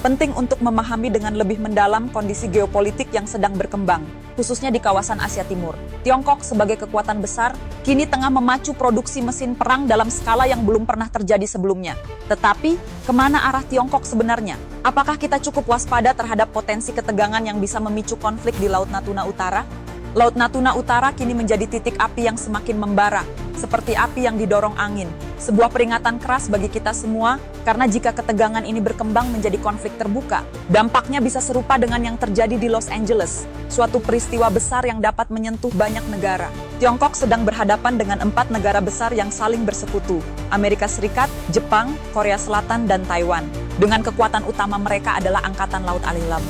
penting untuk memahami dengan lebih mendalam kondisi geopolitik yang sedang berkembang, khususnya di kawasan Asia Timur. Tiongkok sebagai kekuatan besar, kini tengah memacu produksi mesin perang dalam skala yang belum pernah terjadi sebelumnya. Tetapi, kemana arah Tiongkok sebenarnya? Apakah kita cukup waspada terhadap potensi ketegangan yang bisa memicu konflik di Laut Natuna Utara? Laut Natuna Utara kini menjadi titik api yang semakin membara, seperti api yang didorong angin. Sebuah peringatan keras bagi kita semua, karena jika ketegangan ini berkembang menjadi konflik terbuka, dampaknya bisa serupa dengan yang terjadi di Los Angeles, suatu peristiwa besar yang dapat menyentuh banyak negara. Tiongkok sedang berhadapan dengan 4 negara besar yang saling bersekutu, Amerika Serikat, Jepang, Korea Selatan, dan Taiwan. Dengan kekuatan utama mereka adalah Angkatan Laut Alilam.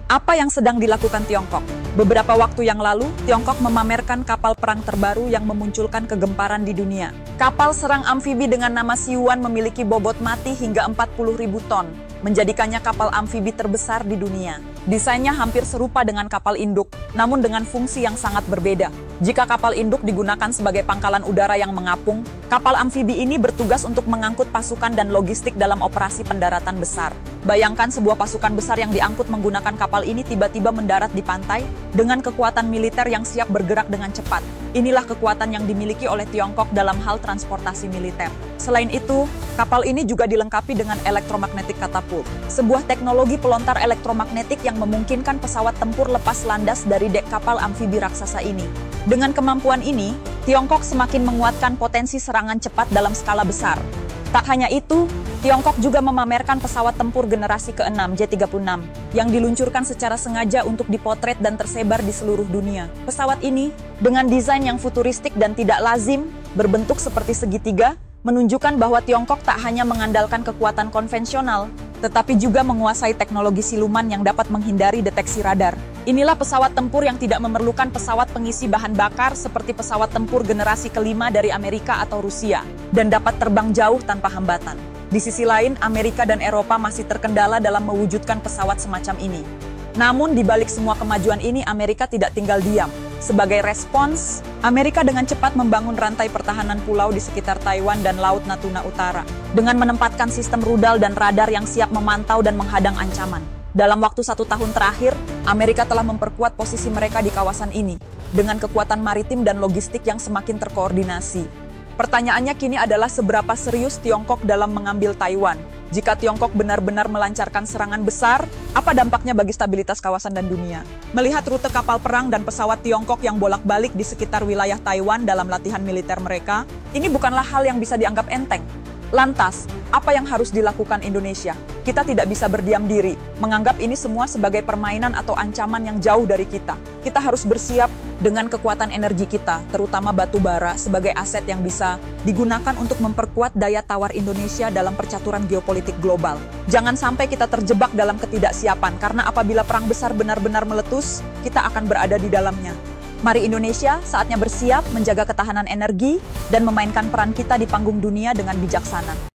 Apa yang sedang dilakukan Tiongkok? Beberapa waktu yang lalu, Tiongkok memamerkan kapal perang terbaru yang memunculkan kegemparan di dunia. Kapal serang amfibi dengan nama Siuan memiliki bobot mati hingga 40.000 ton, menjadikannya kapal amfibi terbesar di dunia. Desainnya hampir serupa dengan kapal induk, namun dengan fungsi yang sangat berbeda. Jika kapal induk digunakan sebagai pangkalan udara yang mengapung, kapal amfibi ini bertugas untuk mengangkut pasukan dan logistik dalam operasi pendaratan besar. Bayangkan sebuah pasukan besar yang diangkut menggunakan kapal ini tiba-tiba mendarat di pantai dengan kekuatan militer yang siap bergerak dengan cepat. Inilah kekuatan yang dimiliki oleh Tiongkok dalam hal transportasi militer. Selain itu, kapal ini juga dilengkapi dengan elektromagnetic catapult, sebuah teknologi pelontar elektromagnetik yang memungkinkan pesawat tempur lepas landas dari dek kapal amfibi raksasa ini. Dengan kemampuan ini, Tiongkok semakin menguatkan potensi serangan cepat dalam skala besar. Tak hanya itu, Tiongkok juga memamerkan pesawat tempur generasi ke-6 J-36 yang diluncurkan secara sengaja untuk dipotret dan tersebar di seluruh dunia. Pesawat ini, dengan desain yang futuristik dan tidak lazim, berbentuk seperti segitiga, menunjukkan bahwa Tiongkok tak hanya mengandalkan kekuatan konvensional, tetapi juga menguasai teknologi siluman yang dapat menghindari deteksi radar. Inilah pesawat tempur yang tidak memerlukan pesawat pengisi bahan bakar seperti pesawat tempur generasi ke-5 dari Amerika atau Rusia, dan dapat terbang jauh tanpa hambatan. Di sisi lain, Amerika dan Eropa masih terkendala dalam mewujudkan pesawat semacam ini. Namun, di balik semua kemajuan ini, Amerika tidak tinggal diam. Sebagai respons, Amerika dengan cepat membangun rantai pertahanan pulau di sekitar Taiwan dan Laut Natuna Utara, dengan menempatkan sistem rudal dan radar yang siap memantau dan menghadang ancaman. Dalam waktu 1 tahun terakhir, Amerika telah memperkuat posisi mereka di kawasan ini, dengan kekuatan maritim dan logistik yang semakin terkoordinasi. Pertanyaannya kini adalah seberapa serius Tiongkok dalam mengambil Taiwan? Jika Tiongkok benar-benar melancarkan serangan besar, apa dampaknya bagi stabilitas kawasan dan dunia? Melihat rute kapal perang dan pesawat Tiongkok yang bolak-balik di sekitar wilayah Taiwan dalam latihan militer mereka, ini bukanlah hal yang bisa dianggap enteng. Lantas, apa yang harus dilakukan Indonesia? Kita tidak bisa berdiam diri, menganggap ini semua sebagai permainan atau ancaman yang jauh dari kita. Kita harus bersiap dengan kekuatan energi kita, terutama batu bara, sebagai aset yang bisa digunakan untuk memperkuat daya tawar Indonesia dalam percaturan geopolitik global. Jangan sampai kita terjebak dalam ketidaksiapan, karena apabila perang besar benar-benar meletus, kita akan berada di dalamnya. Mari Indonesia, saatnya bersiap menjaga ketahanan energi dan memainkan peran kita di panggung dunia dengan bijaksana.